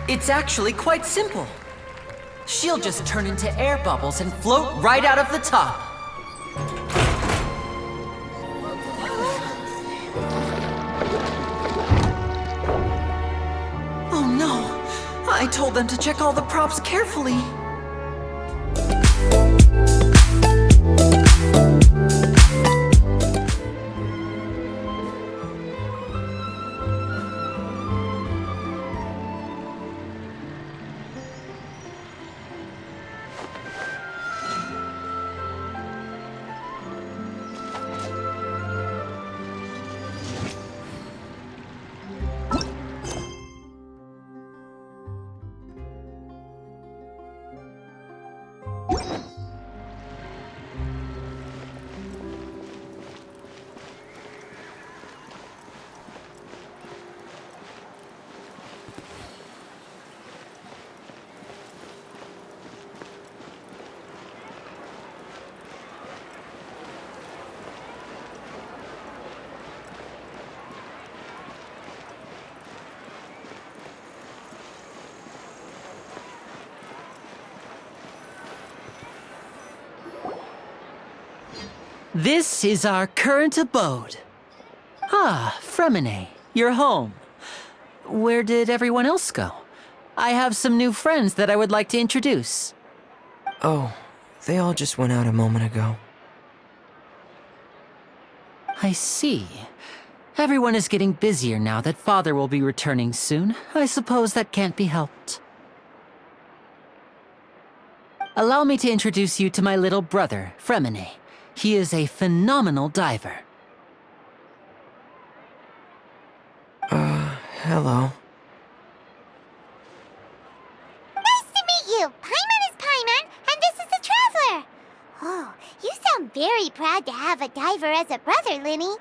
It's actually quite simple. She'll just turn into air bubbles and float right out of the top. Oh no! I told them to check all the props carefully. This is our current abode. Ah, Fremine, you're home. Where did everyone else go? I have some new friends that I would like to introduce. Oh, they all just went out a moment ago. I see. Everyone is getting busier now that Father will be returning soon. I suppose that can't be helped. Allow me to introduce you to my little brother, Fremine. He is a phenomenal diver. Hello. Nice to meet you! Paimon is Paimon, and this is the Traveler! Oh, you sound very proud to have a diver as a brother, Linny.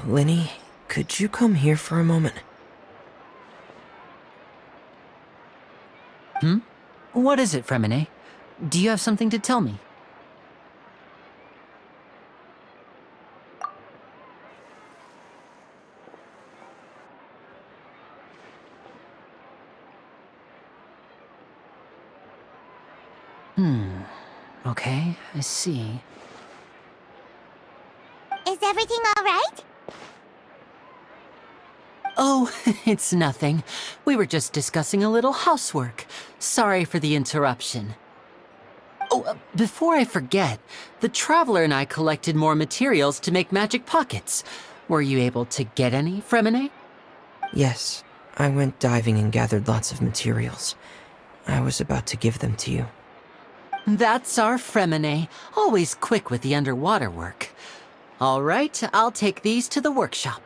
Linny, could you come here for a moment? What is it, Fremine? Do you have something to tell me? Okay, I see. Is everything all right? Oh, it's nothing. We were just discussing a little housework. Sorry for the interruption. Oh, before I forget, the Traveler and I collected more materials to make magic pockets. Were you able to get any, Fremine? Yes, I went diving and gathered lots of materials. I was about to give them to you. That's our Fremine, always quick with the underwater work. All right, I'll take these to the workshop.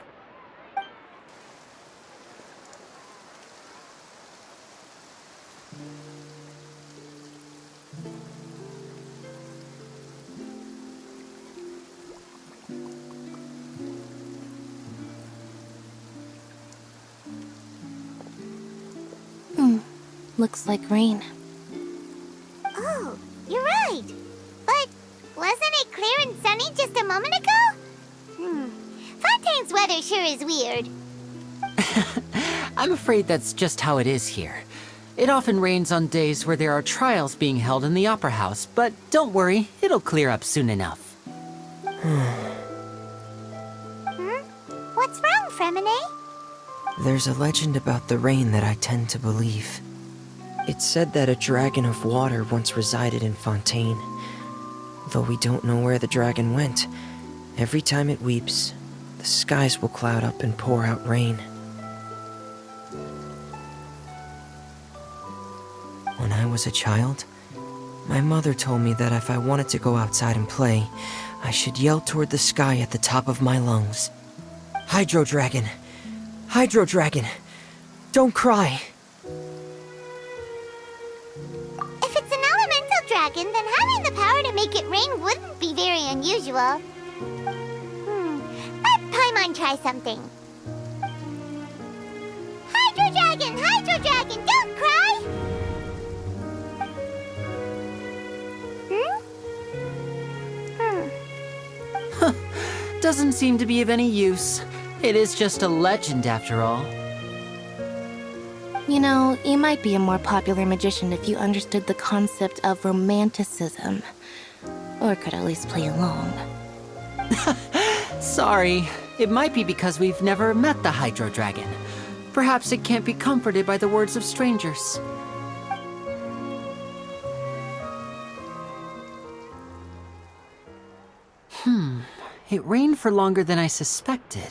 Looks like rain. Oh, you're right. But wasn't it clear and sunny just a moment ago? Fontaine's weather sure is weird. I'm afraid that's just how it is here. It often rains on days where there are trials being held in the Opera House, but don't worry, it'll clear up soon enough. What's wrong, Fremine? There's a legend about the rain that I tend to believe. It's said that a dragon of water once resided in Fontaine. Though we don't know where the dragon went, every time it weeps, the skies will cloud up and pour out rain. When I was a child, my mother told me that if I wanted to go outside and play, I should yell toward the sky at the top of my lungs. Hydro Dragon! Hydro Dragon! Don't cry! If it's an elemental dragon, then having the power to make it rain wouldn't be very unusual. Let Paimon try something. Hydro Dragon! Hydro Dragon! Don't cry! doesn't seem to be of any use. It is just a legend after all. You know, you might be a more popular magician if you understood the concept of romanticism. Or could at least play along. Sorry, it might be because we've never met the Hydro Dragon. Perhaps it can't be comforted by the words of strangers. It rained for longer than I suspected.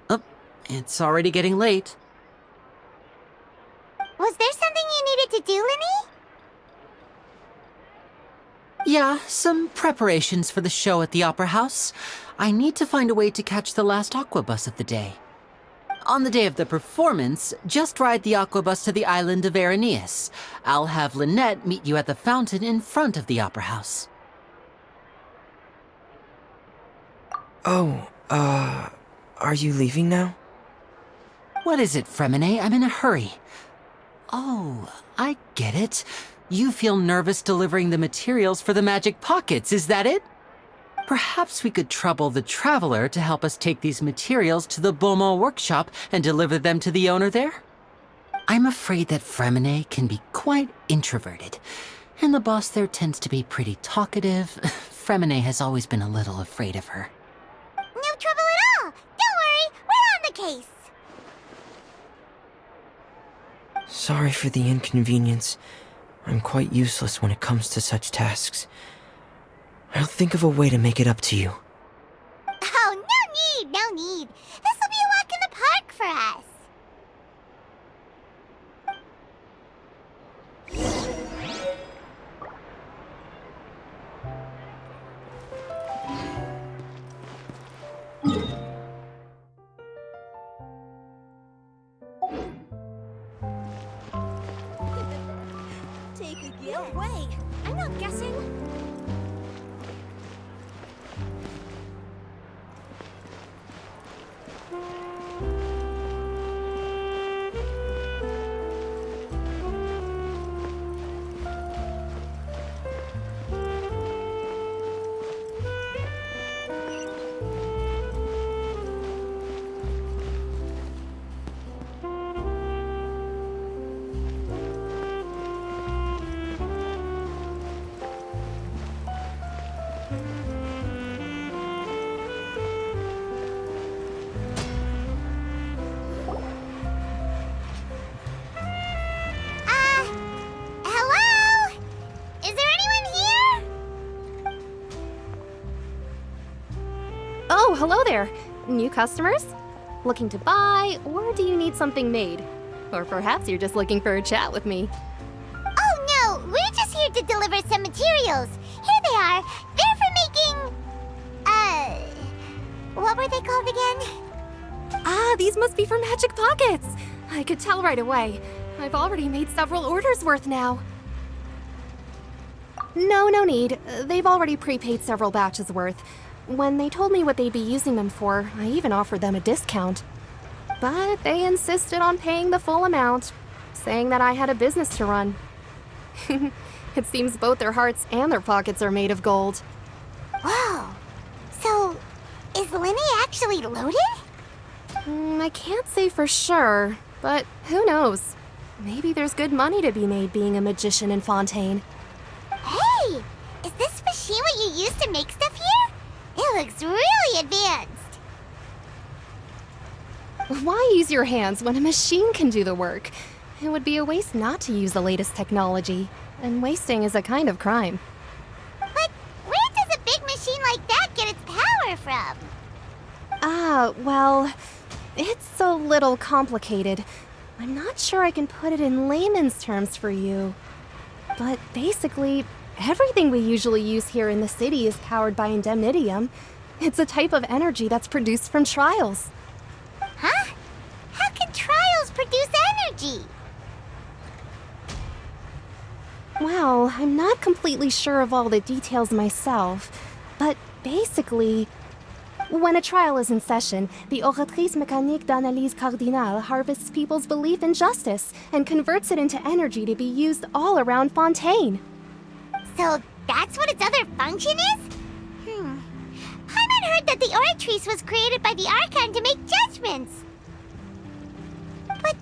Oh, it's already getting late. Was there something you needed to do, Linny? Yeah, some preparations for the show at the Opera House. I need to find a way to catch the last aqua bus of the day. On the day of the performance, just ride the aqua bus to the island of Aeneas. I'll have Lynette meet you at the fountain in front of the Opera House. Oh, are you leaving now? What is it, Fremine? I'm in a hurry. Oh, I get it. You feel nervous delivering the materials for the magic pockets, is that it? Perhaps we could trouble the Traveler to help us take these materials to the Beaumont workshop and deliver them to the owner there? I'm afraid that Fremine can be quite introverted, and the boss there tends to be pretty talkative. Fremine has always been a little afraid of her. No trouble at all. Don't worry, we're on the case. Sorry for the inconvenience. I'm quite useless when it comes to such tasks. I'll think of a way to make it up to you. Oh, no need. This will be a walk in the park for us. Take a guess. No way. I'm not guessing. Hello? Is there anyone here? Oh, hello there. New customers? Looking to buy, or do you need something made? Or perhaps you're just looking for a chat with me. Oh no, we're just here to deliver some materials. Here they are. They're for making... what were they called again? Ah, these must be for magic pockets. I could tell right away. I've already made several orders worth now. No need. They've already prepaid several batches worth. When they told me what they'd be using them for, I even offered them a discount. But they insisted on paying the full amount, saying that I had a business to run. It seems both their hearts and their pockets are made of gold. Whoa. So, is Linny actually loaded? I can't say for sure, but who knows? Maybe there's good money to be made being a magician in Fontaine. Hey! Is this machine what you use to make stuff here? It looks really advanced. Why use your hands when a machine can do the work? It would be a waste not to use the latest technology, and wasting is a kind of crime. But where does a big machine like that get its power from? Well, it's a little complicated. I'm not sure I can put it in layman's terms for you. But basically, everything we usually use here in the city is powered by indemnitium. It's a type of energy that's produced from trials. Huh? How can trials produce energy? Well, I'm not completely sure of all the details myself, but basically, when a trial is in session, the oratrice mécanique d'analyse cardinale harvests people's belief in justice and converts it into energy to be used all around Fontaine. So that's what its other function is? Paimon heard that that the Oratrice was created by the Archon to make judgments. But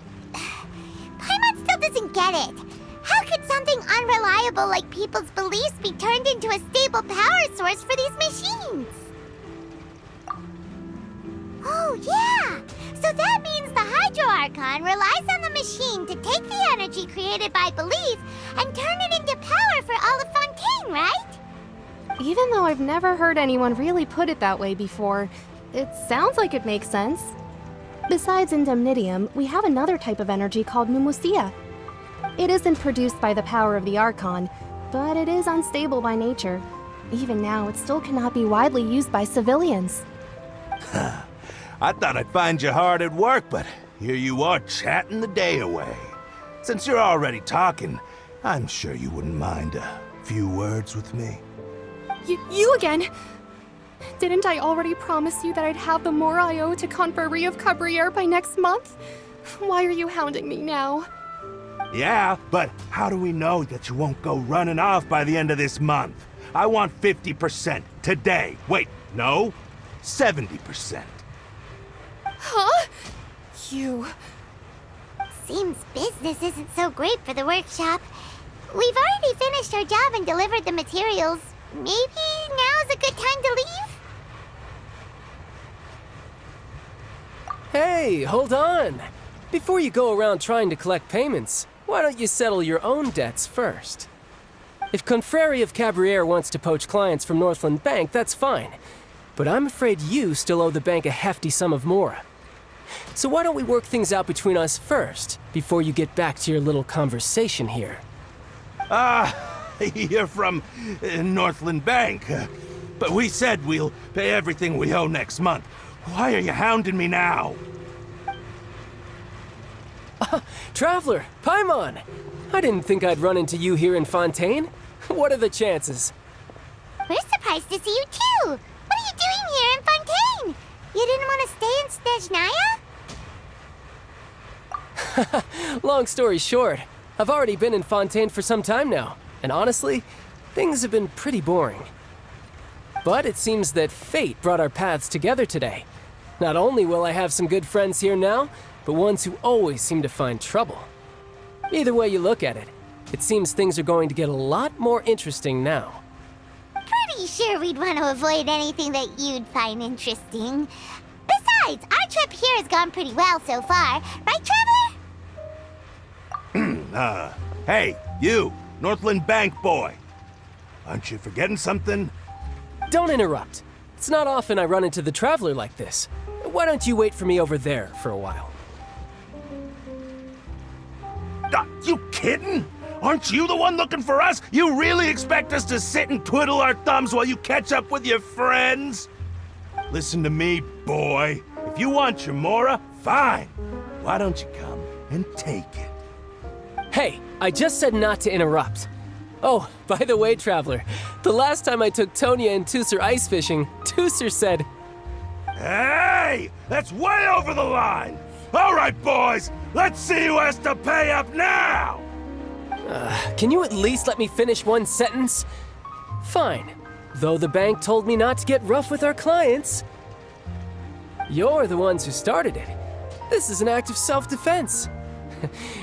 Paimon still doesn't get it. How could something unreliable like people's beliefs be turned into a stable power source for these machines? Oh, yeah! So that means the Hydro Archon relies on the machine to take the energy created by belief and turn it into power for all of Fontaine, right? Even though I've never heard anyone really put it that way before, it sounds like it makes sense. Besides indemnitium, we have another type of energy called mumusia. It isn't produced by the power of the Archon, but it is unstable by nature. Even now, it still cannot be widely used by civilians. I thought I'd find you hard at work, but here you are chatting the day away. Since you're already talking, I'm sure you wouldn't mind a few words with me. You again? Didn't I already promise you that I'd have the more I owe to Confrérie of Cabriere by next month? Why are you hounding me now? Yeah, but how do we know that you won't go running off by the end of this month? I want 50% today. Wait, no, 70%. Huh? You... Seems business isn't so great for the workshop. We've already finished our job and delivered the materials. Maybe now's a good time to leave? Hey, hold on! Before you go around trying to collect payments, why don't you settle your own debts first? If Confrérie of Cabriere wants to poach clients from Northland Bank, that's fine. But I'm afraid you still owe the bank a hefty sum of mora. So why don't we work things out between us first, before you get back to your little conversation here? You're from Northland Bank. But we said we'll pay everything we owe next month. Why are you hounding me now? Traveler, Paimon! I didn't think I'd run into you here in Fontaine. What are the chances? We're surprised to see you too! What are you doing here in Fontaine? You didn't want to stay in Snezhnaya? Long story short, I've already been in Fontaine for some time now, and honestly, things have been pretty boring. But it seems that fate brought our paths together today. Not only will I have some good friends here now, but ones who always seem to find trouble. Either way you look at it, it seems things are going to get a lot more interesting now. Pretty sure we'd want to avoid anything that you'd find interesting. Besides, our trip here has gone pretty well so far, right, Traveler? Hey, you, Northland Bank boy. Aren't you forgetting something? Don't interrupt. It's not often I run into the Traveler like this. Why don't you wait for me over there for a while? You kidding? Aren't you the one looking for us? You really expect us to sit and twiddle our thumbs while you catch up with your friends? Listen to me, boy. If you want your mora, fine. Why don't you come and take it? Hey, I just said not to interrupt. Oh, by the way, Traveler, the last time I took Tonya and Tusser ice fishing, Tusser said, Hey! That's way over the line! All right, boys, let's see who has to pay up now! Can you at least let me finish one sentence? Fine. Though the bank told me not to get rough with our clients. You're the ones who started it. This is an act of self-defense.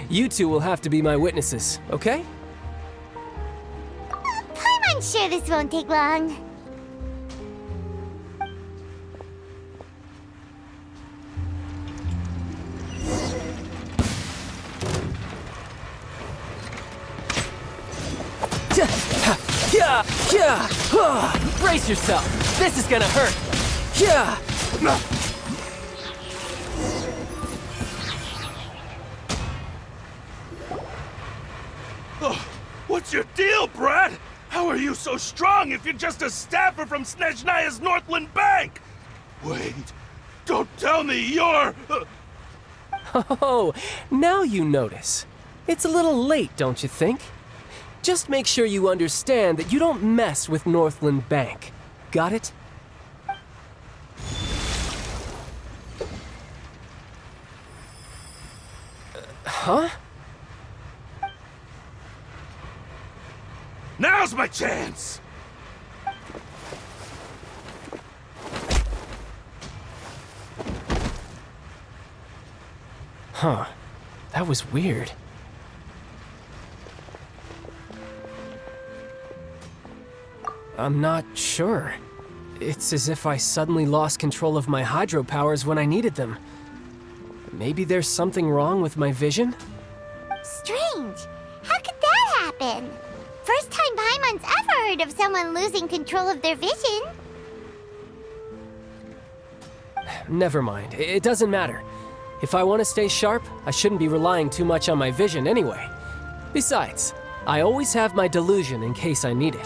You two will have to be my witnesses, okay? I'm sure this won't take long. Brace yourself. This is gonna hurt. Yeah. What's your deal, Brad? How are you so strong if you're just a staffer from Snezhnaya's Northland Bank? Wait, don't tell me you're... Oh, now you notice. It's a little late, don't you think? Just make sure you understand that you don't mess with Northland Bank. Got it? Huh? Now's my chance! Huh. That was weird. I'm not sure. It's as if I suddenly lost control of my hydro powers when I needed them. Maybe there's something wrong with my vision? Strange. How could that happen? First time Paimon's ever heard of someone losing control of their vision. Never mind. It doesn't matter. If I want to stay sharp, I shouldn't be relying too much on my vision anyway. Besides, I always have my delusion in case I need it.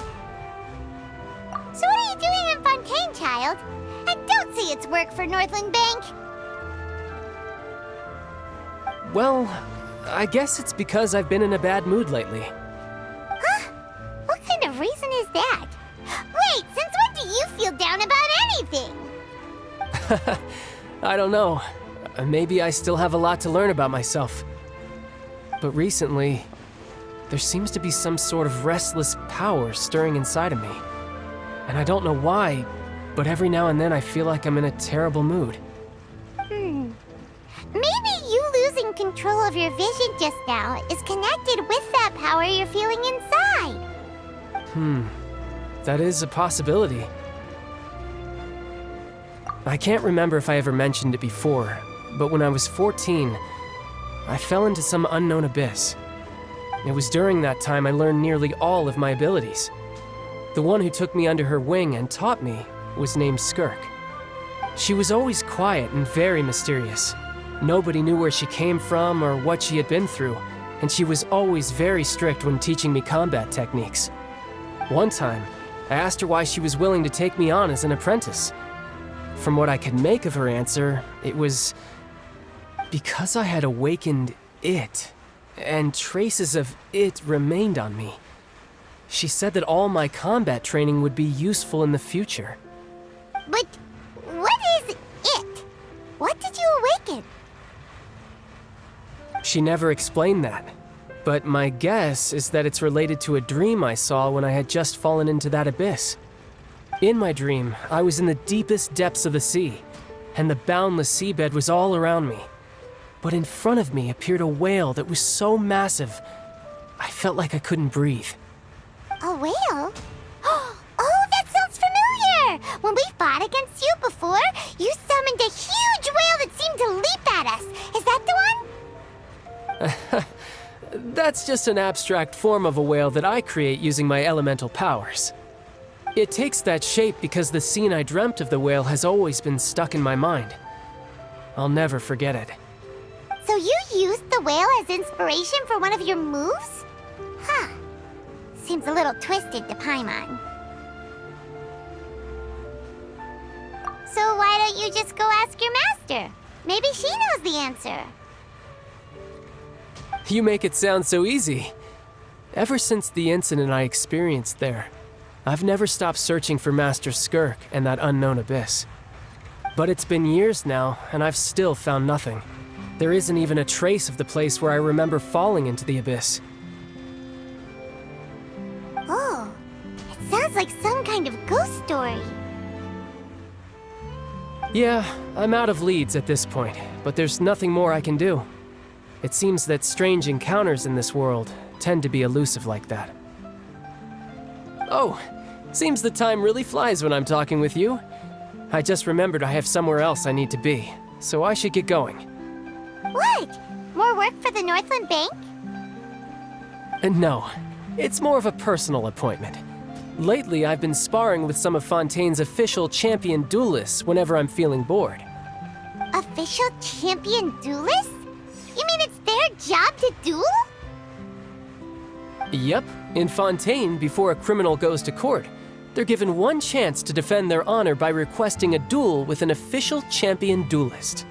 So what are you doing in Fontaine, child? And don't say it's work for Northland Bank. Well, I guess it's because I've been in a bad mood lately. Huh? What kind of reason is that? Wait, since when do you feel down about anything? I don't know. Maybe I still have a lot to learn about myself. But recently, there seems to be some sort of restless power stirring inside of me. And I don't know why, but every now and then I feel like I'm in a terrible mood. Maybe you losing control of your vision just now is connected with that power you're feeling inside. That is a possibility. I can't remember if I ever mentioned it before, but when I was 14, I fell into some unknown abyss. It was during that time I learned nearly all of my abilities. The one who took me under her wing and taught me was named Skirk. She was always quiet and very mysterious. Nobody knew where she came from or what she had been through, and she was always very strict when teaching me combat techniques. One time, I asked her why she was willing to take me on as an apprentice. From what I could make of her answer, it was because I had awakened it, and traces of it remained on me. She said that all my combat training would be useful in the future. But what is it? What did you awaken? She never explained that, but my guess is that it's related to a dream I saw when I had just fallen into that abyss. In my dream, I was in the deepest depths of the sea, and the boundless seabed was all around me. But in front of me appeared a whale that was so massive, I felt like I couldn't breathe. A whale? Oh, that sounds familiar! When we fought against you before, you summoned a huge whale that seemed to leap at us. Is that the one? That's just an abstract form of a whale that I create using my elemental powers. It takes that shape because the scene I dreamt of the whale has always been stuck in my mind. I'll never forget it. So you used the whale as inspiration for one of your moves? Huh. Seems a little twisted to Paimon. So why don't you just go ask your master? Maybe she knows the answer. You make it sound so easy. Ever since the incident I experienced there, I've never stopped searching for Master Skirk and that unknown abyss. But it's been years now, and I've still found nothing. There isn't even a trace of the place where I remember falling into the abyss. Oh, it sounds like some kind of ghost story. Yeah, I'm out of leads at this point, but there's nothing more I can do. It seems that strange encounters in this world tend to be elusive like that. Oh, seems the time really flies when I'm talking with you. I just remembered I have somewhere else I need to be, so I should get going. What? More work for the Northland Bank? And no, it's more of a personal appointment. Lately, I've been sparring with some of Fontaine's official champion duelists whenever I'm feeling bored. Official champion duelists? You mean it's their job to duel? Yep, in Fontaine, before a criminal goes to court, they're given one chance to defend their honor by requesting a duel with an official champion duelist.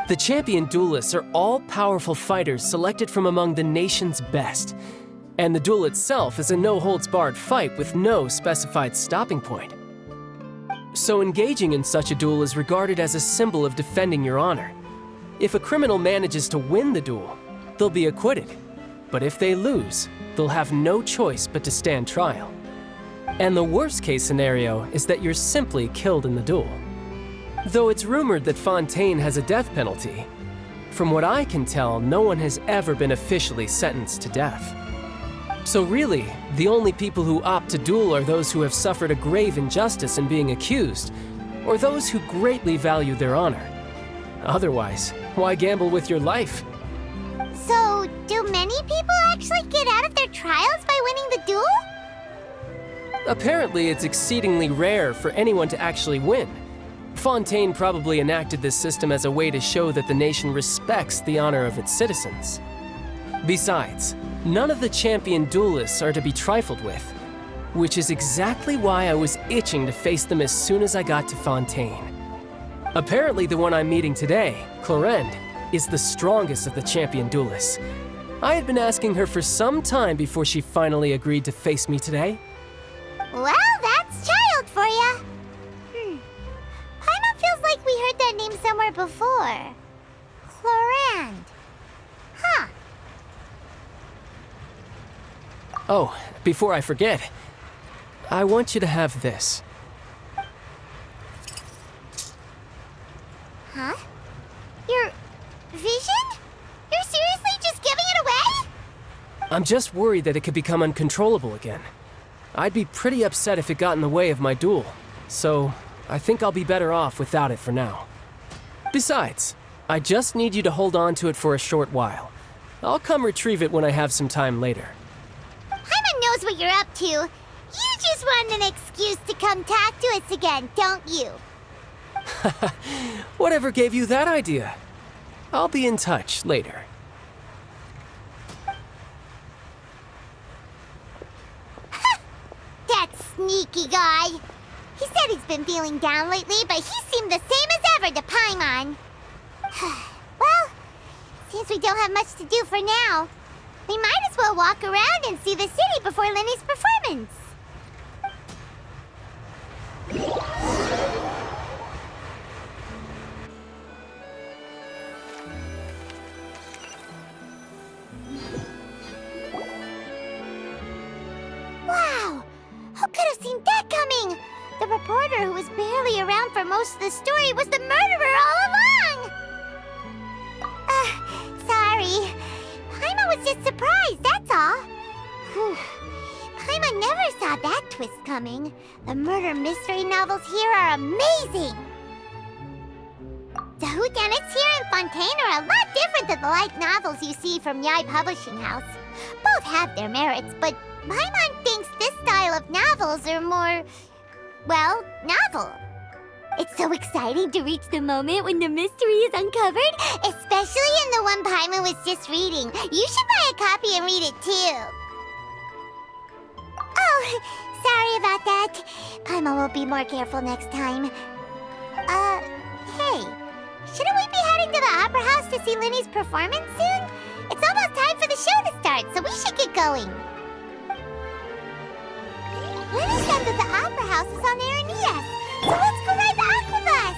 The champion duelists are all-powerful fighters selected from among the nation's best, and the duel itself is a no-holds-barred fight with no specified stopping point. So engaging in such a duel is regarded as a symbol of defending your honor. If a criminal manages to win the duel, they'll be acquitted, but if they lose, they'll have no choice but to stand trial. And the worst-case scenario is that you're simply killed in the duel. Though it's rumored that Fontaine has a death penalty, from what I can tell, no one has ever been officially sentenced to death. So really, the only people who opt to duel are those who have suffered a grave injustice in being accused, or those who greatly value their honor. Otherwise, why gamble with your life? So, do many people actually get out of their trials by winning the duel? Apparently, it's exceedingly rare for anyone to actually win. Fontaine probably enacted this system as a way to show that the nation respects the honor of its citizens. Besides, none of the champion duelists are to be trifled with, which is exactly why I was itching to face them as soon as I got to Fontaine. Apparently, the one I'm meeting today, Clorinde, is the strongest of the champion duelists. I had been asking her for some time before she finally agreed to face me today. Well, that's child for ya. Paimon feels like we heard that name somewhere before. Clorinde. Huh. Oh, before I forget, I want you to have this. Huh? Your vision? You're seriously just giving it away? I'm just worried that it could become uncontrollable again. I'd be pretty upset if it got in the way of my duel, so I think I'll be better off without it for now. Besides, I just need you to hold on to it for a short while. I'll come retrieve it when I have some time later. Paimon knows what you're up to. You just want an excuse to come talk to us again, don't you? Whatever gave you that idea? I'll be in touch later. That sneaky guy. He said he's been feeling down lately, but he seemed the same as ever to Paimon. Well, seems we don't have much to do for now. We might as well walk around and see the city before Lenny's performance. Wow! Who could have seen that coming? The reporter who was barely around for most of the story was the murderer all along! Sorry. Paimon was just surprised, that's all. Whew. Paimon never saw that twist coming. The murder mystery novels here are amazing! The whodunits here in Fontaine are a lot different than the light novels you see from Yai Publishing House. Both have their merits, but Paimon thinks this style of novels are more, well, novel. It's so exciting to reach the moment when the mystery is uncovered, especially in the one Paimon was just reading. You should buy a copy and read it too. Oh, sorry about that. Paimon will be more careful next time. Hey, shouldn't we be heading to the Opera House to see Lenny's performance soon? It's almost time for the show to start, so we should get going. Lenny said that the Opera House is on Aranias, so let's go ride the Aquabus!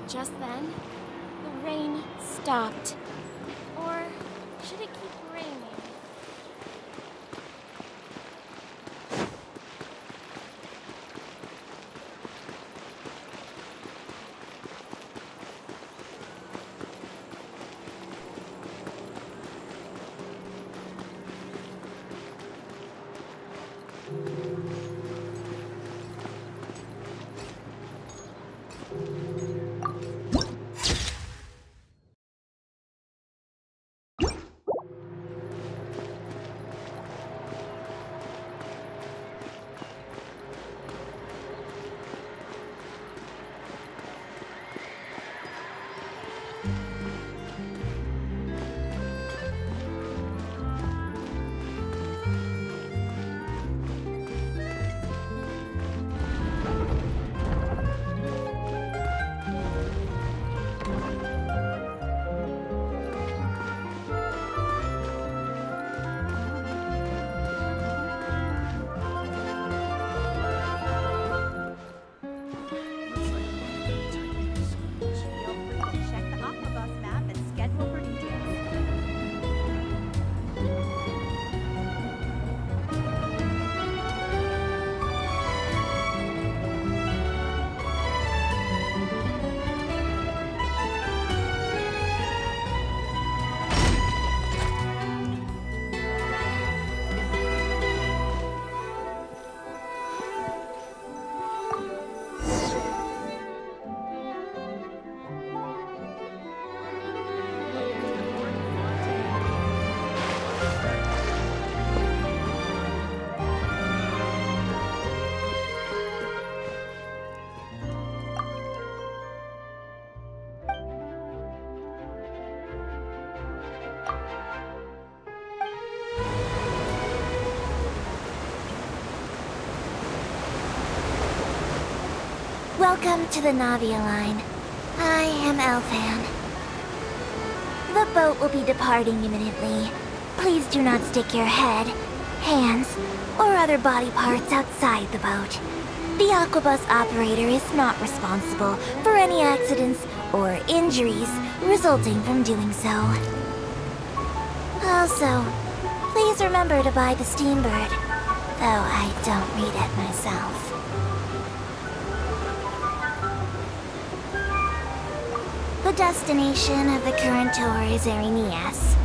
Just then, the rain stopped. Or should it keep raining? Welcome to the Navia line. I am Elfan. The boat will be departing imminently. Please do not stick your head, hands, or other body parts outside the boat. The Aquabus operator is not responsible for any accidents or injuries resulting from doing so. Also, please remember to buy the Steambird, though I don't read it myself. The destination of the current tour is Arenias.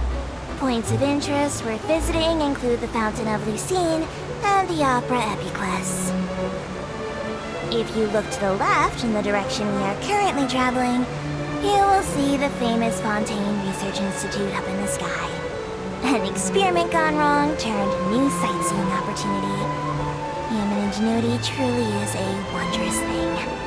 Points of interest worth visiting include the Fountain of Lucine and the Opera Epiclese. If you look to the left in the direction we are currently traveling, you will see the famous Fontaine Research Institute up in the sky. An experiment gone wrong turned new sightseeing opportunity. Human ingenuity truly is a wondrous thing.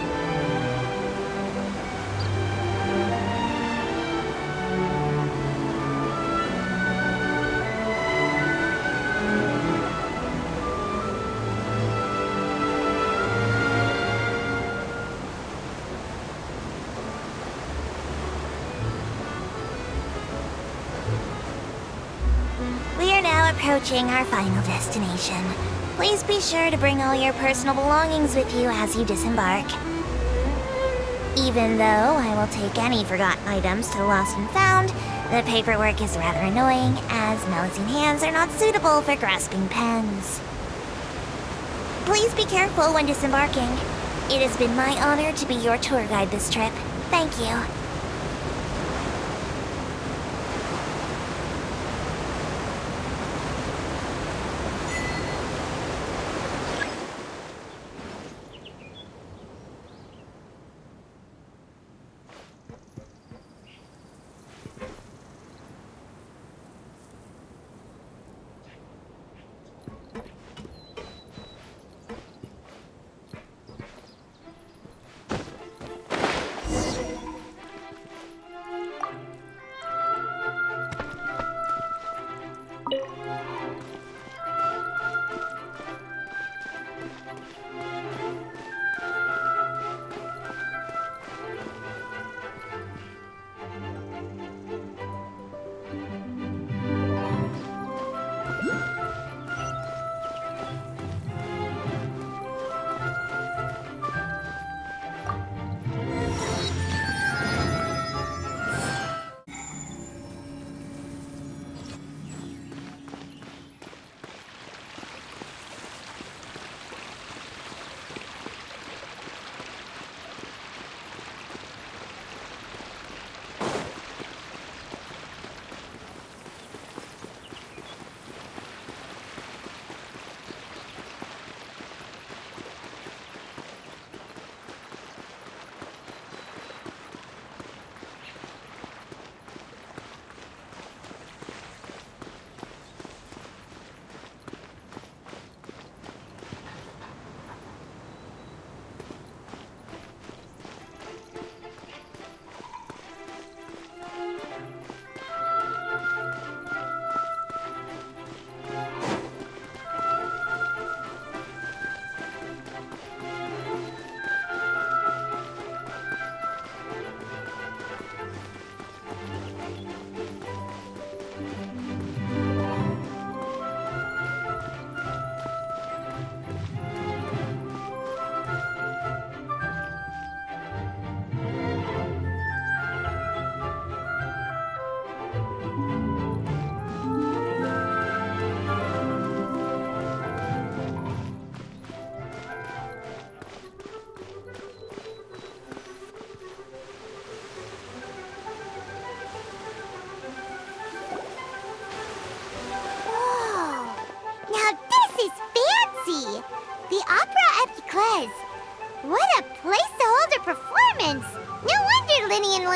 Approaching our final destination. Please be sure to bring all your personal belongings with you as you disembark. Even though I will take any forgotten items to the lost and found, the paperwork is rather annoying, as Melusine hands are not suitable for grasping pens. Please be careful when disembarking. It has been my honor to be your tour guide this trip. Thank you.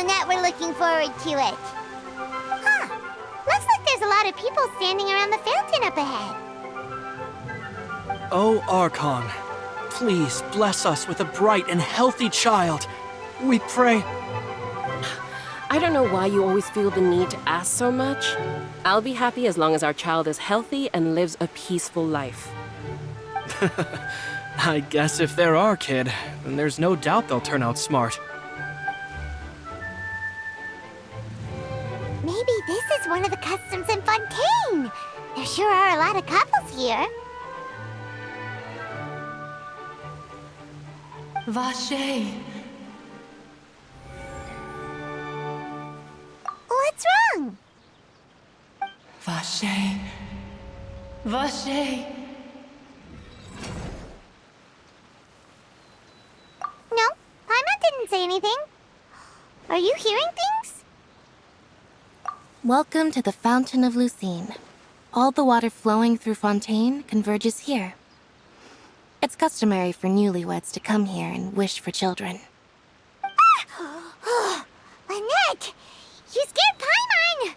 and that we're looking forward to it. Huh. Looks like there's a lot of people standing around the fountain up ahead. Oh, Archon, please bless us with a bright and healthy child. We pray. I don't know why you always feel the need to ask so much. I'll be happy as long as our child is healthy and lives a peaceful life. I guess if they're our kid, then there's no doubt they'll turn out smart. Maybe this is one of the customs in Fontaine. There sure are a lot of couples here. Vache. What's wrong? Vache. Vache. No, Paimon didn't say anything. Are you hearing things? Welcome to the Fountain of Lucine. All the water flowing through Fontaine converges here. It's customary for newlyweds to come here and wish for children. Lynette! You scared Paimon!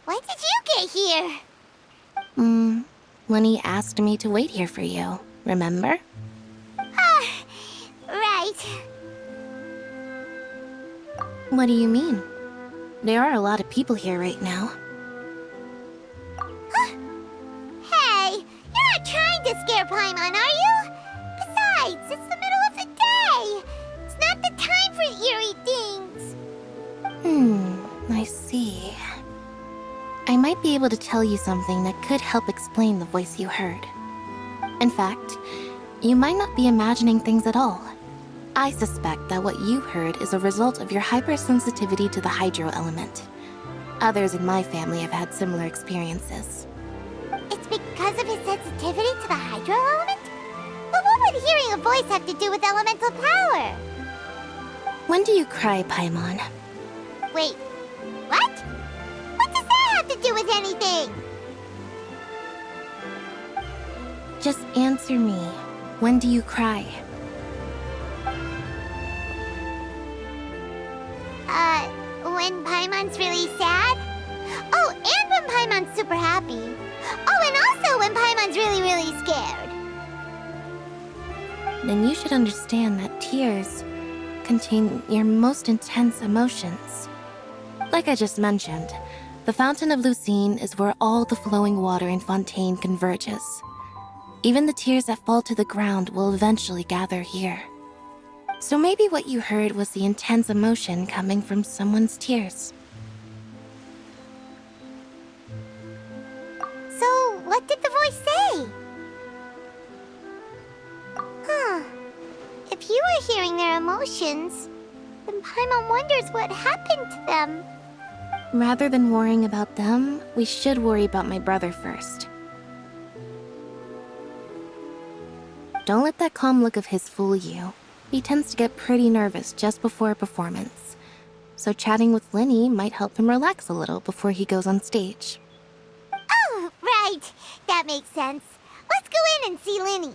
When did you get here? Lenny asked me to wait here for you, remember? Right. What do you mean? There are a lot of people here right now. Hey, you're not trying to scare Paimon, are you? Besides, it's the middle of the day. It's not the time for eerie things. I see. I might be able to tell you something that could help explain the voice you heard. In fact, you might not be imagining things at all. I suspect that what you heard is a result of your hypersensitivity to the hydro element. Others in my family have had similar experiences. It's because of his sensitivity to the hydro element? But what would hearing a voice have to do with elemental power? When do you cry, Paimon? Wait, what? What does that have to do with anything? Just answer me. When do you cry? When Paimon's really sad? Oh, and when Paimon's super happy. Oh, and also when Paimon's really, really scared. Then you should understand that tears contain your most intense emotions. Like I just mentioned, the Fountain of Lucine is where all the flowing water in Fontaine converges. Even the tears that fall to the ground will eventually gather here. So maybe what you heard was the intense emotion coming from someone's tears. So, what did the voice say? If you were hearing their emotions, then Paimon wonders what happened to them. Rather than worrying about them, we should worry about my brother first. Don't let that calm look of his fool you. He tends to get pretty nervous just before a performance. So chatting with Lenny might help him relax a little before he goes on stage. Oh, right. That makes sense. Let's go in and see Lenny.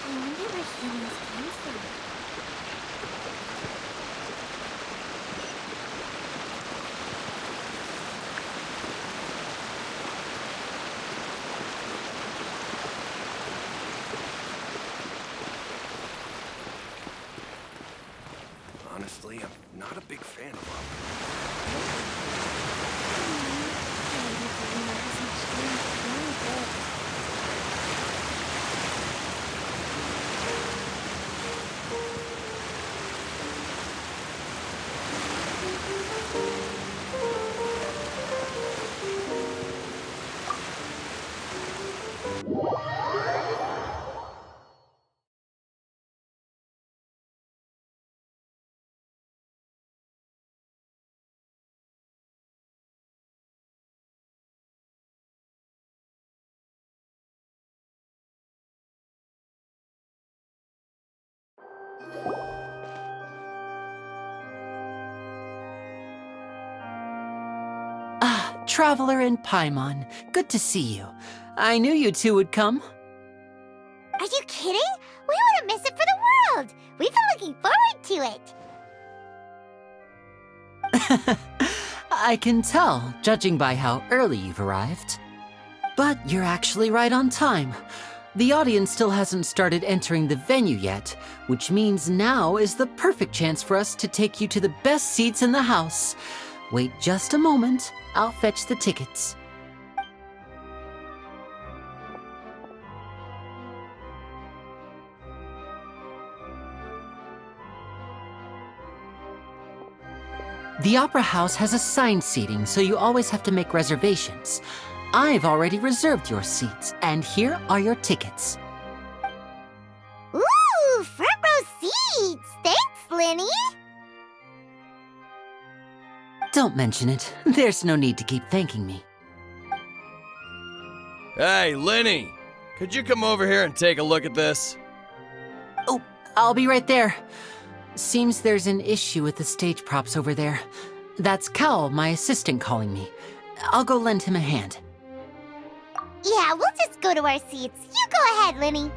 I wonder where humans come from. Honestly, I'm not a big fan of them. Traveler and Paimon, good to see you. I knew you two would come. Are you kidding? We wouldn't miss it for the world! We've been looking forward to it! I can tell, judging by how early you've arrived. But you're actually right on time. The audience still hasn't started entering the venue yet, which means now is the perfect chance for us to take you to the best seats in the house. Wait just a moment, I'll fetch the tickets. The Opera House has assigned seating, so you always have to make reservations. I've already reserved your seats, and here are your tickets. Ooh, front row seats! Thanks, Linny! Don't mention it. There's no need to keep thanking me. Hey, Linny! Could you come over here and take a look at this? Oh, I'll be right there. Seems there's an issue with the stage props over there. That's Cal, my assistant, calling me. I'll go lend him a hand. Yeah, we'll just go to our seats. You go ahead, Linny.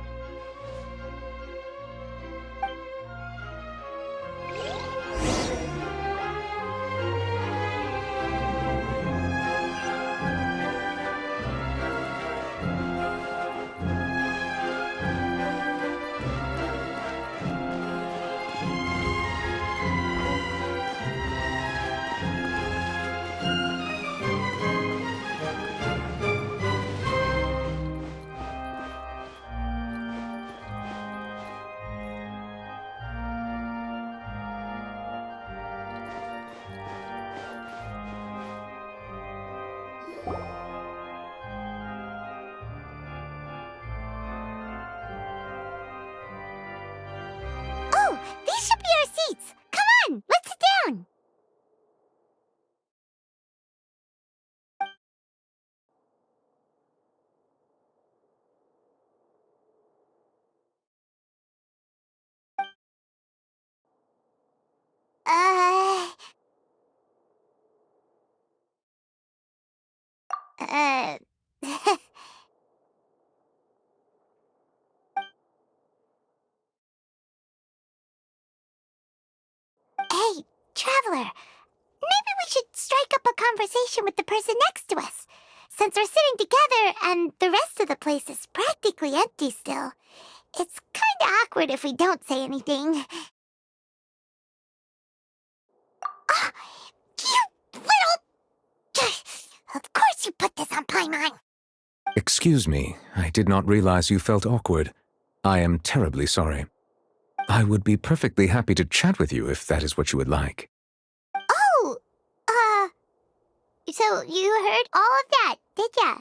Oh, these should be our seats. Come on, let's sit down. Uh... Uh... Hey, Traveler. Maybe we should strike up a conversation with the person next to us. Since we're sitting together and the rest of the place is practically empty still, it's kinda awkward if we don't say anything. Ah, you little... Of course you put this on Paimon. Excuse me, I did not realize you felt awkward. I am terribly sorry. I would be perfectly happy to chat with you if that is what you would like. Oh, so you heard all of that, did ya?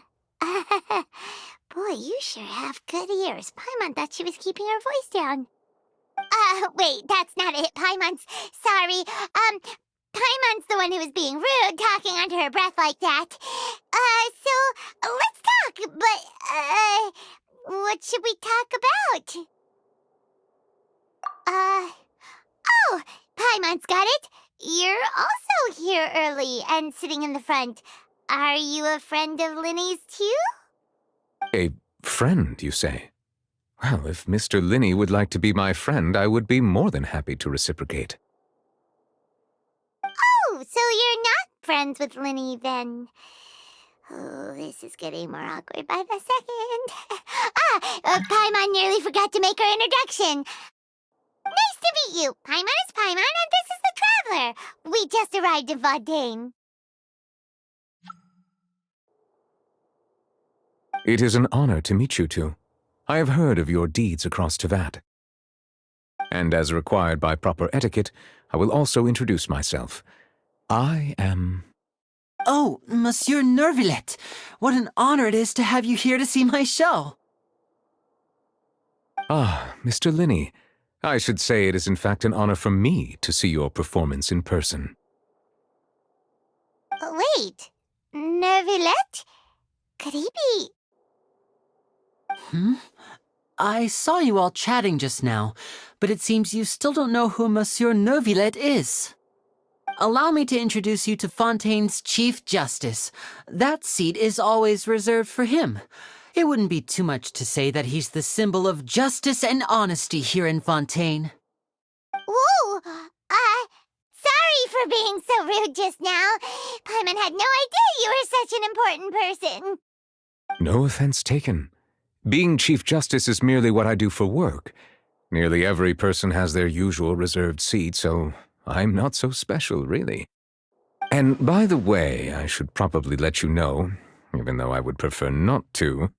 Boy, you sure have good ears. Paimon thought she was keeping her voice down. Wait, that's not it. Paimon's... Sorry. Paimon's the one who was being rude, talking under her breath like that. So, let's talk, but, what should we talk about? Oh, Paimon's got it. You're also here early and sitting in the front. Are you a friend of Linny's too? A friend, you say? Well, if Mr. Linny would like to be my friend, I would be more than happy to reciprocate. Oh, so you're not friends with Linny then? Oh, this is getting more awkward by the second. Paimon nearly forgot to make her introduction. Nice to meet you. Paimon is Paimon, and this is the Traveler. We just arrived in Fontaine. It is an honor to meet you two. I have heard of your deeds across Tevat. And as required by proper etiquette, I will also introduce myself. I am... Oh, Monsieur Nervillet! What an honor it is to have you here to see my show! Ah, Mr. Linny. I should say it is in fact an honor for me to see your performance in person. Wait, Nervillet? Could he be... I saw you all chatting just now, but it seems you still don't know who Monsieur Nervillet is. Allow me to introduce you to Fontaine's Chief Justice. That seat is always reserved for him. It wouldn't be too much to say that he's the symbol of justice and honesty here in Fontaine. Whoa! Sorry for being so rude just now. Paimon had no idea you were such an important person. No offense taken. Being Chief Justice is merely what I do for work. Nearly every person has their usual reserved seat, so I'm not so special, really. And by the way, I should probably let you know, even though I would prefer not to.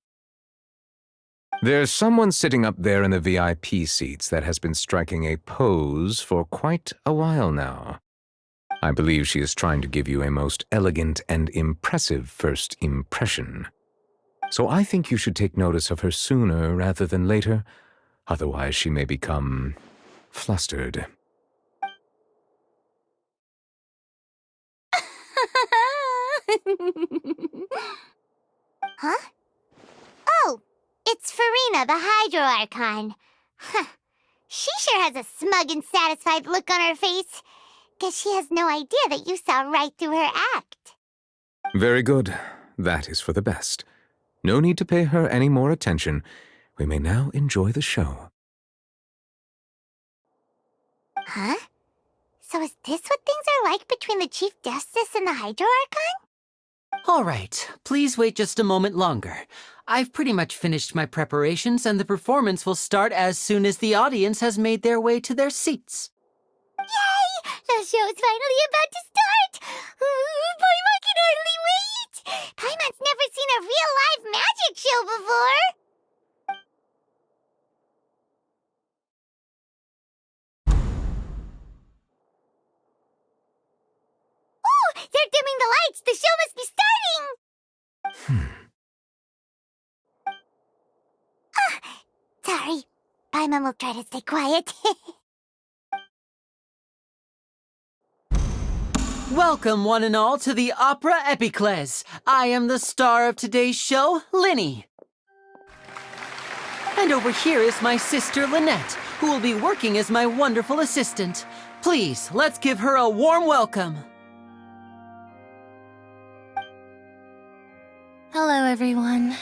There's someone sitting up there in the VIP seats that has been striking a pose for quite a while now. I believe she is trying to give you a most elegant and impressive first impression. So I think you should take notice of her sooner rather than later, otherwise she may become flustered. Huh? Oh, it's Farina, the Hydro Archon. Huh. She sure has a smug and satisfied look on her face. Guess she has no idea that you saw right through her act. Very good. That is for the best. No need to pay her any more attention. We may now enjoy the show. Huh? So is this what things are like between the Chief Justice and the Hydro Archon? All right, please wait just a moment longer. I've pretty much finished my preparations, and the performance will start as soon as the audience has made their way to their seats. Yay! The show's finally about to start! Paimon can hardly wait! Paimon's never seen a real live magic show before! Oh! They're dimming the lights! The show must be starting! Sorry. Paimon will try to stay quiet. Welcome, one and all, to the Opera Epiclese. I am the star of today's show, Linny. And over here is my sister, Lynette, who will be working as my wonderful assistant. Please, let's give her a warm welcome. Hello, everyone.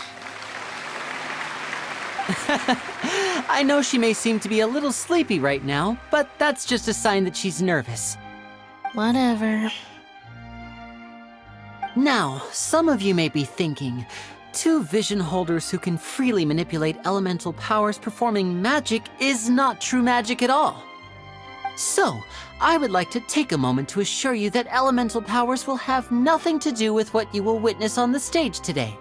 I know she may seem to be a little sleepy right now, but that's just a sign that she's nervous. Whatever. Now, some of you may be thinking, two vision holders who can freely manipulate elemental powers performing magic is not true magic at all. So, I would like to take a moment to assure you that elemental powers will have nothing to do with what you will witness on the stage today.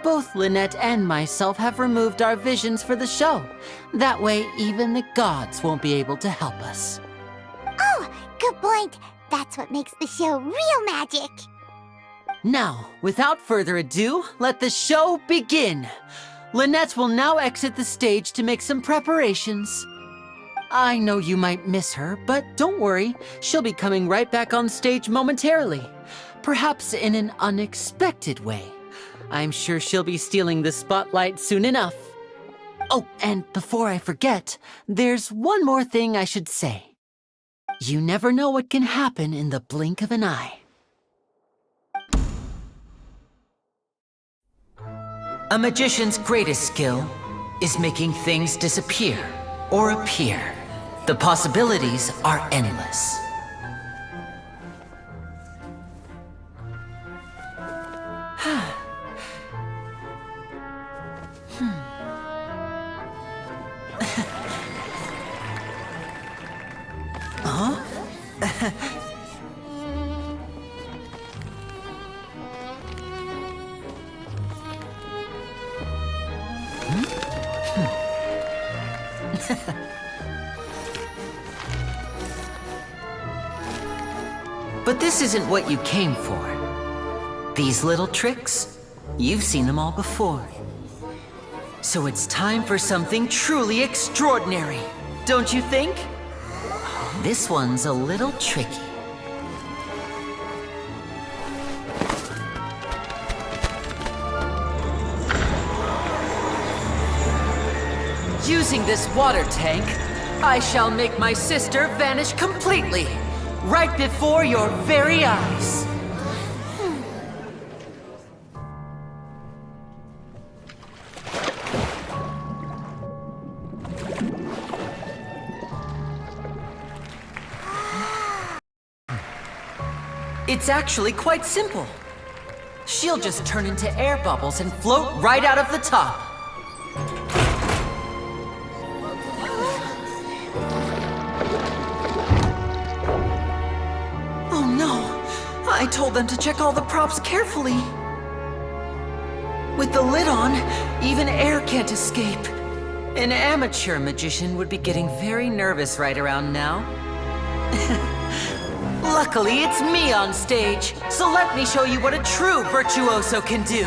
Both Lynette and myself have removed our visions for the show. That way, even the gods won't be able to help us. Oh, good point. That's what makes the show real magic. Now, without further ado, let the show begin. Lynette will now exit the stage to make some preparations. I know you might miss her, but don't worry. She'll be coming right back on stage momentarily. Perhaps in an unexpected way. I'm sure she'll be stealing the spotlight soon enough. Oh, and before I forget, there's one more thing I should say. You never know what can happen in the blink of an eye. A magician's greatest skill is making things disappear or appear. The possibilities are endless. But this isn't what you came for. These little tricks, you've seen them all before. So it's time for something truly extraordinary, don't you think? This one's a little tricky. Using this water tank, I shall make my sister vanish completely. right before your very eyes. It's actually quite simple. She'll just turn into air bubbles and float right out of the top. Oh no! I told them to check all the props carefully. With the lid on, even air can't escape. An amateur magician would be getting very nervous right around now. Luckily, it's me on stage, so let me show you what a true virtuoso can do.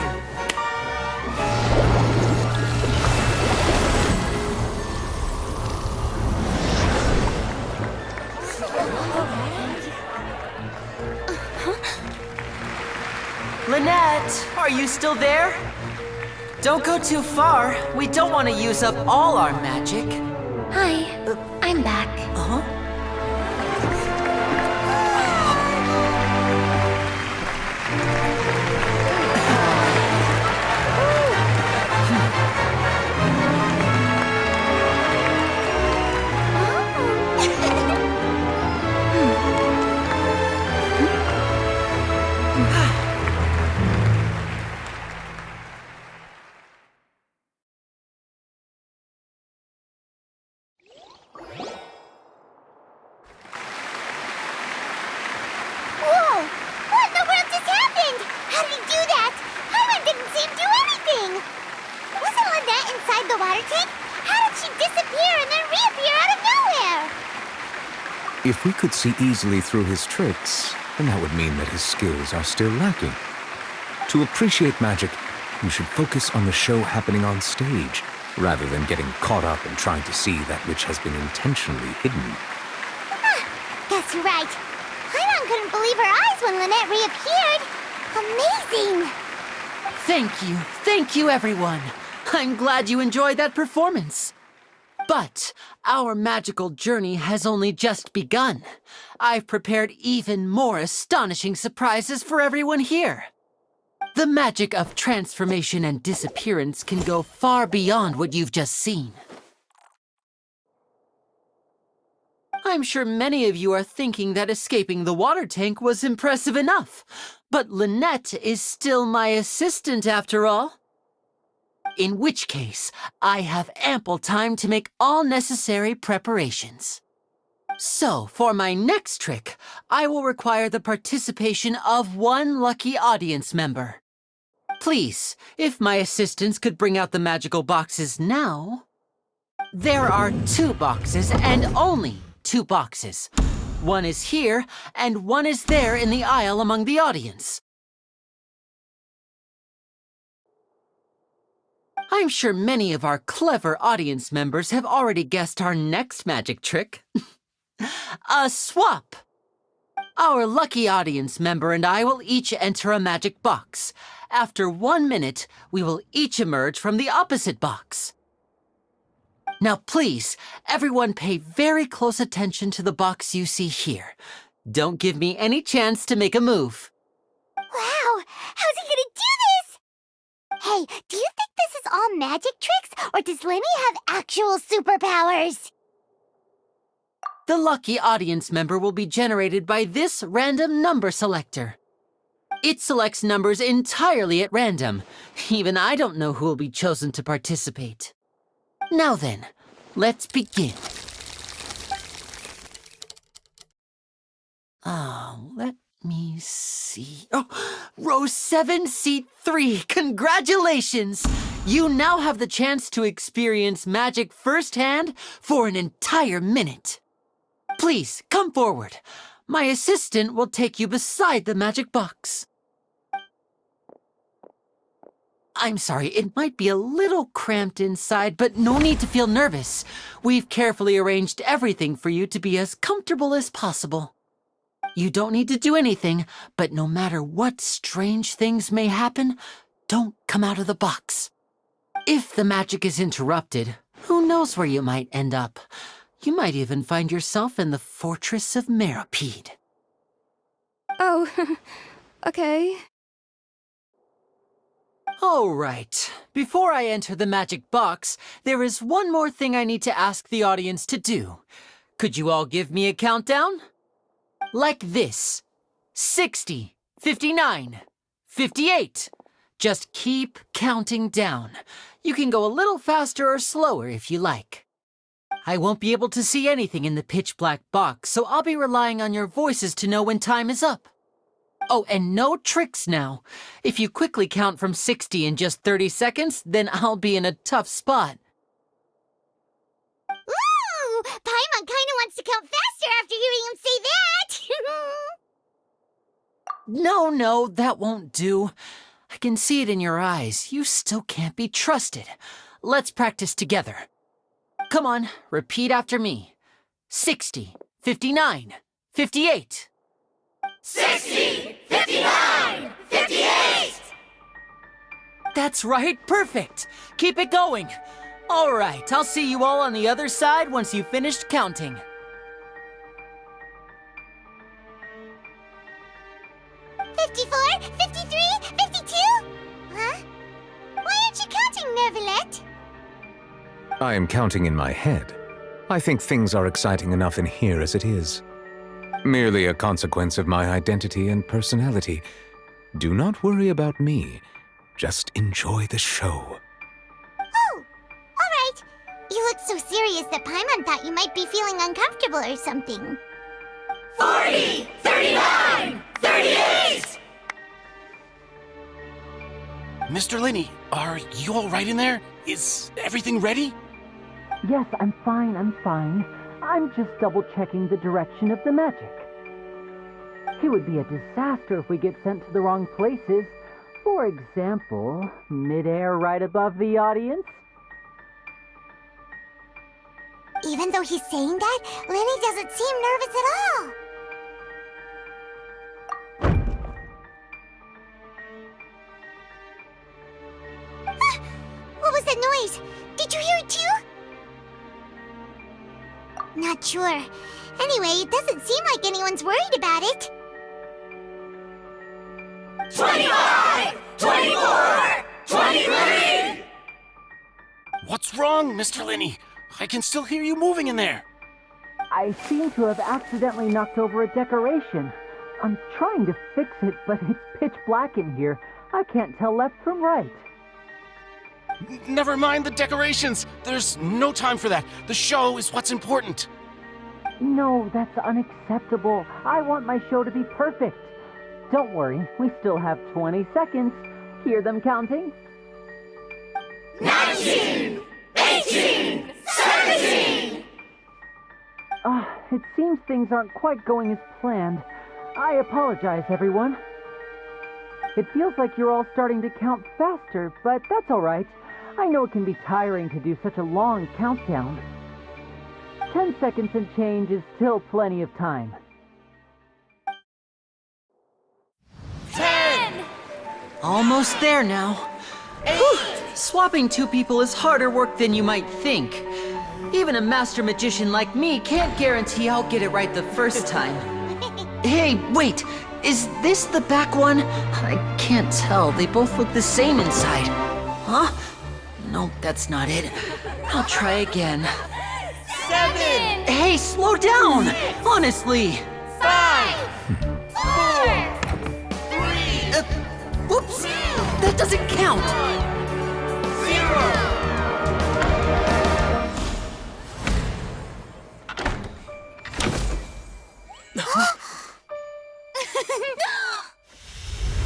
Lynette, are you still there? Don't go too far. We don't want to use up all our magic. Hi, I'm back. Uh-huh. If we could see easily through his tricks, then that would mean that his skills are still lacking. To appreciate magic, you should focus on the show happening on stage, rather than getting caught up in trying to see that which has been intentionally hidden. Guess you're right. Paimon couldn't believe her eyes when Lynette reappeared. Amazing! Thank you everyone. I'm glad you enjoyed that performance. But our magical journey has only just begun. I've prepared even more astonishing surprises for everyone here. The magic of transformation and disappearance can go far beyond what you've just seen. I'm sure many of you are thinking that escaping the water tank was impressive enough, but Lynette is still my assistant after all. In which case, I have ample time to make all necessary preparations. So, for my next trick, I will require the participation of one lucky audience member. Please, if my assistants could bring out the magical boxes now. There are 2 boxes and only 2 boxes. One is here and one is there in the aisle among the audience. I'm sure many of our clever audience members have already guessed our next magic trick. A swap! Our lucky audience member and I will each enter a magic box. After 1 minute, we will each emerge from the opposite box. Now please, everyone pay very close attention to the box you see here. Don't give me any chance to make a move. Wow! How's he gonna do this? Hey, do you think this is all magic tricks, or does Lenny have actual superpowers? The lucky audience member will be generated by this random number selector. It selects numbers entirely at random. Even I don't know who will be chosen to participate. Now then, let's begin. Let me see. Oh, row 7, seat 3. Congratulations! You now have the chance to experience magic firsthand for an entire minute. Please, come forward. My assistant will take you beside the magic box. I'm sorry, it might be a little cramped inside, but no need to feel nervous. We've carefully arranged everything for you to be as comfortable as possible. You don't need to do anything, but no matter what strange things may happen, don't come out of the box. If the magic is interrupted, who knows where you might end up? You might even find yourself in the Fortress of Meropide. Oh, okay. All right. Before I enter the magic box, there is one more thing I need to ask the audience to do. Could you all give me a countdown? Like this. 60, 59, 58. Just keep counting down. You can go a little faster or slower if you like. I won't be able to see anything in the pitch black box, so I'll be relying on your voices to know when time is up. Oh, and no tricks now. If you quickly count from 60 in just 30 seconds, then I'll be in a tough spot. Ooh! Paimon kinda wants to count faster after hearing him say that! No, that won't do. I can see it in your eyes. You still can't be trusted. Let's practice together. Come on, repeat after me. 60, 59, 58. 60, 59, 58! That's right, perfect. Keep it going. All right, I'll see you all on the other side once you've finished counting. 54, 53, 52? Huh? Why aren't you counting, Nervalet? I am counting in my head. I think things are exciting enough in here as it is. Merely a consequence of my identity and personality. Do not worry about me. Just enjoy the show. Oh, all right. You look so serious that Paimon thought you might be feeling uncomfortable or something. 40, 39, 38! Mr. Linney, are you all right in there? Is everything ready? Yes, I'm fine. I'm just double-checking the direction of the magic. It would be a disaster if we get sent to the wrong places. For example, mid-air right above the audience. Even though he's saying that, Lenny doesn't seem nervous at all. What was that noise? Did you hear it too? Not sure. Anyway, it doesn't seem like anyone's worried about it. 25! 24! 23! What's wrong, Mr. Linney? I can still hear you moving in there. I seem to have accidentally knocked over a decoration. I'm trying to fix it, but it's pitch black in here. I can't tell left from right. Never mind the decorations. There's no time for that. The show is what's important. No, that's unacceptable. I want my show to be perfect. Don't worry, we still have 20 seconds. Hear them counting? 19! 18! 17! It seems things aren't quite going as planned. I apologize, everyone. It feels like you're all starting to count faster, but that's all right. I know it can be tiring to do such a long countdown. 10 seconds and change is still plenty of time. 10! Almost there now. 8! Swapping two people is harder work than you might think. Even a master magician like me can't guarantee I'll get it right the first time. Hey, wait! Is this the back one? I can't tell. They both look the same inside. Huh? Nope, that's not it. I'll try again. 7! Hey, slow down! Honestly! 5! 4! 3! Whoops! That doesn't count! 0!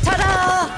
Ta-da!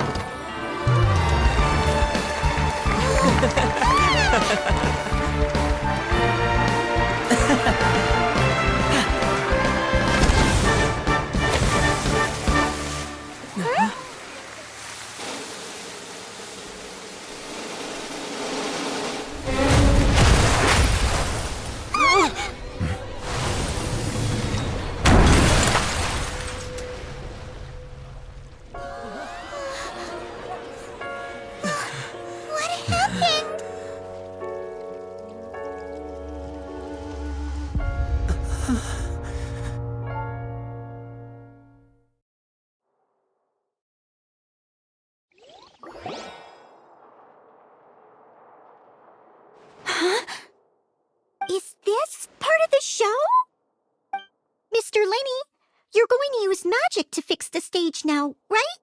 it to fix the stage now, right?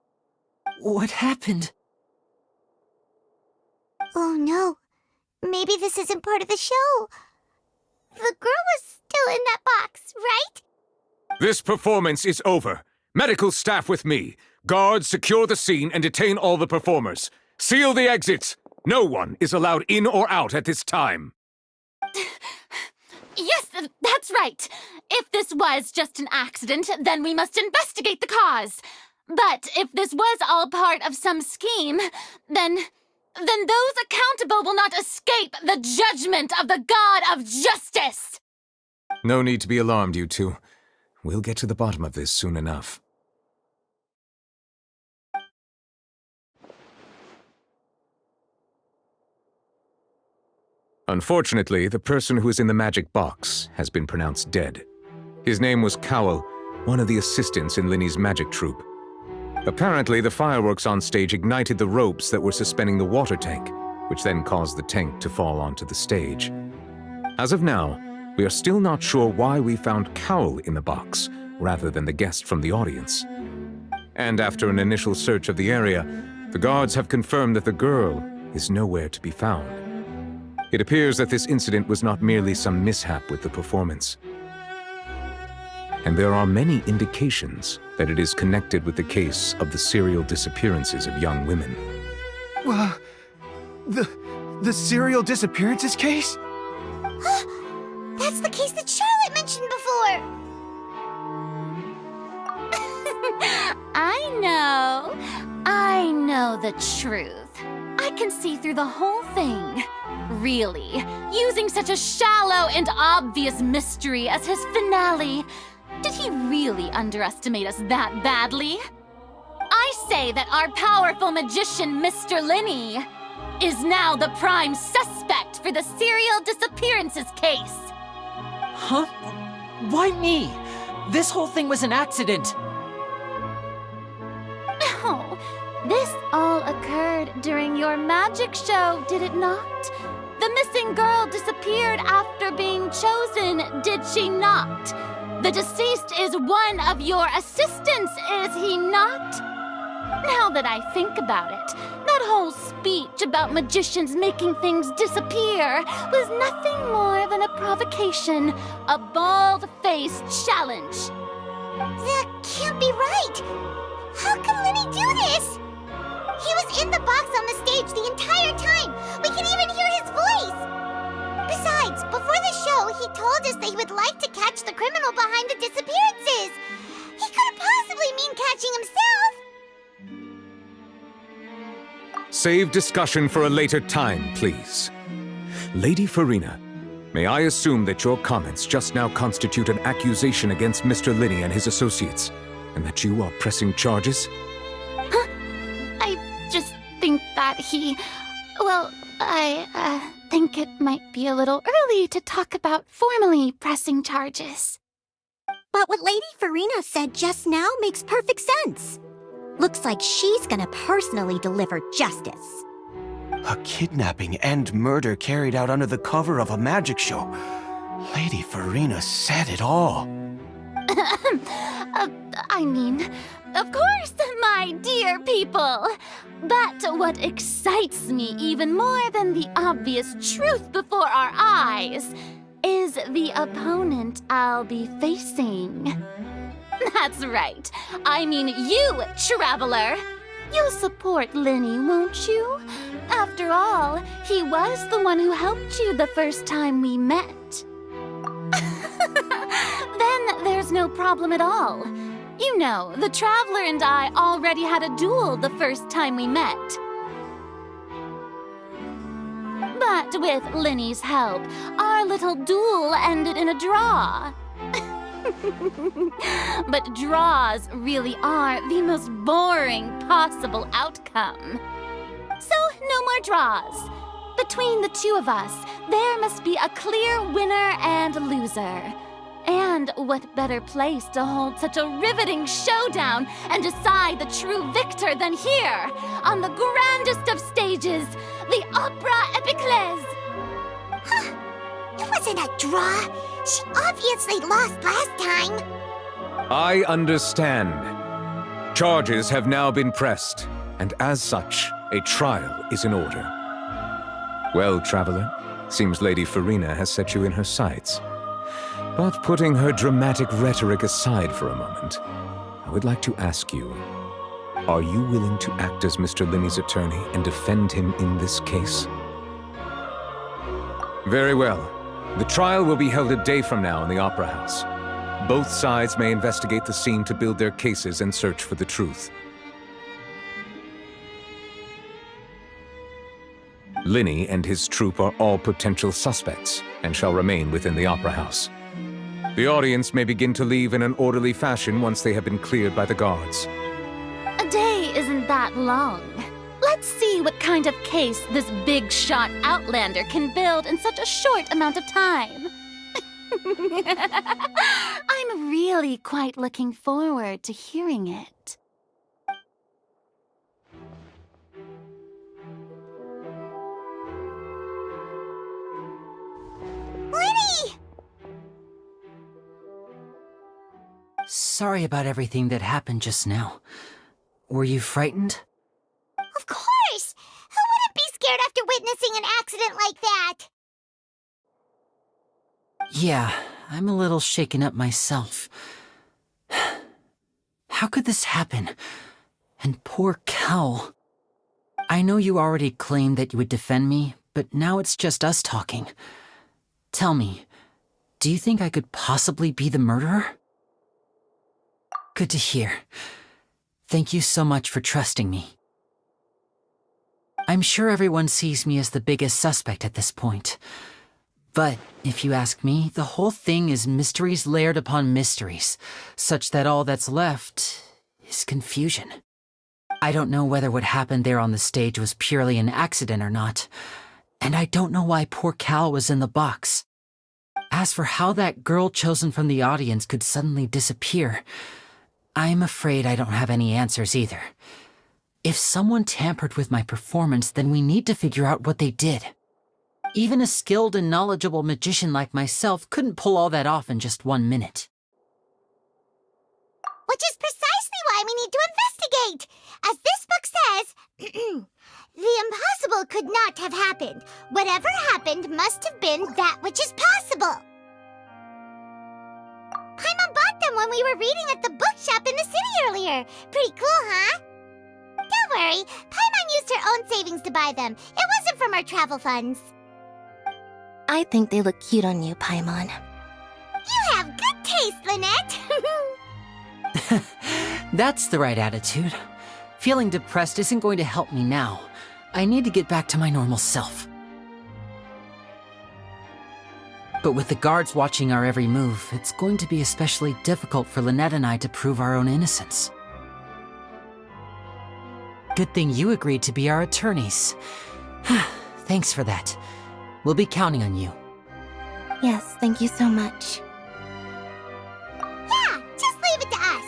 What happened? Oh no. Maybe this isn't part of the show. The girl was still in that box, right? This performance is over. Medical staff with me. Guards, secure the scene and detain all the performers. Seal the exits. No one is allowed in or out at this time. Yes, that's right. If this was just an accident, then we must investigate the cause. But if this was all part of some scheme, then those accountable will not escape the judgment of the God of Justice. No need to be alarmed, you two. We'll get to the bottom of this soon enough. Unfortunately, the person who is in the magic box has been pronounced dead. His name was Cowell, one of the assistants in Linny's magic troupe. Apparently, the fireworks on stage ignited the ropes that were suspending the water tank, which then caused the tank to fall onto the stage. As of now, we are still not sure why we found Cowell in the box, rather than the guest from the audience. And after an initial search of the area, the guards have confirmed that the girl is nowhere to be found. It appears that this incident was not merely some mishap with the performance. And there are many indications that it is connected with the case of the serial disappearances of young women. The serial disappearances case? That's the case that Charlotte mentioned before! I know the truth. I can see through the whole thing. Really, using such a shallow and obvious mystery as his finale. Did he really underestimate us that badly? I say that our powerful magician, Mr. Linny, is now the prime suspect for the serial disappearances case. Huh? Why me? This whole thing was an accident. No, this all occurred during your magic show, did it not? The missing girl disappeared after being chosen, did she not? The deceased is one of your assistants, is he not? Now that I think about it, that whole speech about magicians making things disappear was nothing more than a provocation, a bald-faced challenge. That can't be right! How can Linny do this? He was in the box on the stage the entire time! We can even hear his voice! Besides, before the show, he told us that he would like to catch the criminal behind the disappearances! He couldn't possibly mean catching himself! Save discussion for a later time, please. Lady Farina, may I assume that your comments just now constitute an accusation against Mr. Linny and his associates, and that you are pressing charges? I just think that I think it might be a little early to talk about formally pressing charges. But what Lady Farina said just now makes perfect sense. Looks like she's gonna personally deliver justice. A kidnapping and murder carried out under the cover of a magic show. Lady Farina said it all. Of course, my dear people. But what excites me even more than the obvious truth before our eyes is the opponent I'll be facing. That's right. I mean you, Traveler. You'll support Linny, won't you? After all, he was the one who helped you the first time we met. Then there's no problem at all. You know, the Traveler and I already had a duel the first time we met. But with Linny's help, our little duel ended in a draw. But draws really are the most boring possible outcome. So, no more draws. Between the two of us, there must be a clear winner and loser. And what better place to hold such a riveting showdown and decide the true victor than here, on the grandest of stages, the Opera Epiclese. Huh. It wasn't a draw. She obviously lost last time. I understand. Charges have now been pressed, and as such, a trial is in order. Well, Traveler, seems Lady Farina has set you in her sights. But putting her dramatic rhetoric aside for a moment, I would like to ask you, are you willing to act as Mr. Linney's attorney and defend him in this case? Very well. The trial will be held a day from now in the Opera House. Both sides may investigate the scene to build their cases and search for the truth. Linney and his troupe are all potential suspects and shall remain within the Opera House. The audience may begin to leave in an orderly fashion once they have been cleared by the guards. A day isn't that long. Let's see what kind of case this big-shot outlander can build in such a short amount of time. I'm really quite looking forward to hearing it. Linny! Sorry about everything that happened just now. Were you frightened? Of course! Who wouldn't be scared after witnessing an accident like that? Yeah, I'm a little shaken up myself. How could this happen? And poor Cal. I know you already claimed that you would defend me, but now it's just us talking. Tell me, do you think I could possibly be the murderer? Good to hear. Thank you so much for trusting me. I'm sure everyone sees me as the biggest suspect at this point. But if you ask me, the whole thing is mysteries layered upon mysteries, such that all that's left is confusion. I don't know whether what happened there on the stage was purely an accident or not, and I don't know why poor Cal was in the box. As for how that girl chosen from the audience could suddenly disappear, I'm afraid I don't have any answers either. If someone tampered with my performance, then we need to figure out what they did. Even a skilled and knowledgeable magician like myself couldn't pull all that off in just 1 minute. Which is precisely why we need to investigate! As this book says, the impossible could not have happened. Whatever happened must have been that which is possible. Paimon bought them when we were reading at the bookshop in the city earlier. Pretty cool, huh? Don't worry, Paimon used her own savings to buy them. It wasn't from our travel funds. I think they look cute on you, Paimon. You have good taste, Lynette! That's the right attitude. Feeling depressed isn't going to help me now. I need to get back to my normal self. But with the guards watching our every move, it's going to be especially difficult for Lynette and I to prove our own innocence. Good thing you agreed to be our attorneys. Thanks for that. We'll be counting on you. Yes, thank you so much. Yeah, just leave it to us.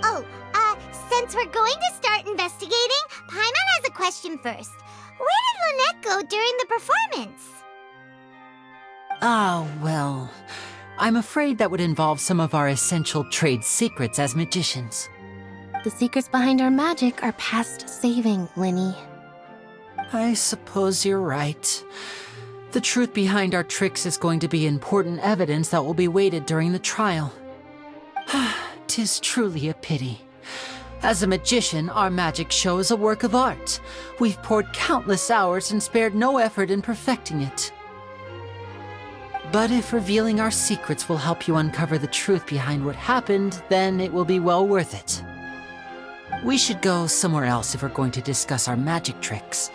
Oh, since we're going to start investigating, Paimon has a question first. Where did Lynette go during the performance? Ah, well, I'm afraid that would involve some of our essential trade secrets as magicians. The secrets behind our magic are past saving, Linny. I suppose you're right. The truth behind our tricks is going to be important evidence that will be weighted during the trial. 'Tis truly a pity. As a magician, our magic show is a work of art. We've poured countless hours and spared no effort in perfecting it. But if revealing our secrets will help you uncover the truth behind what happened, then it will be well worth it. We should go somewhere else if we're going to discuss our magic tricks.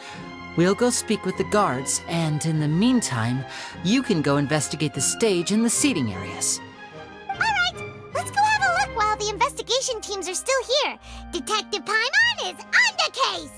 We'll go speak with the guards, and in the meantime, you can go investigate the stage and the seating areas. All right, let's go have a look while the investigation teams are still here. Detective Paimon is on the case!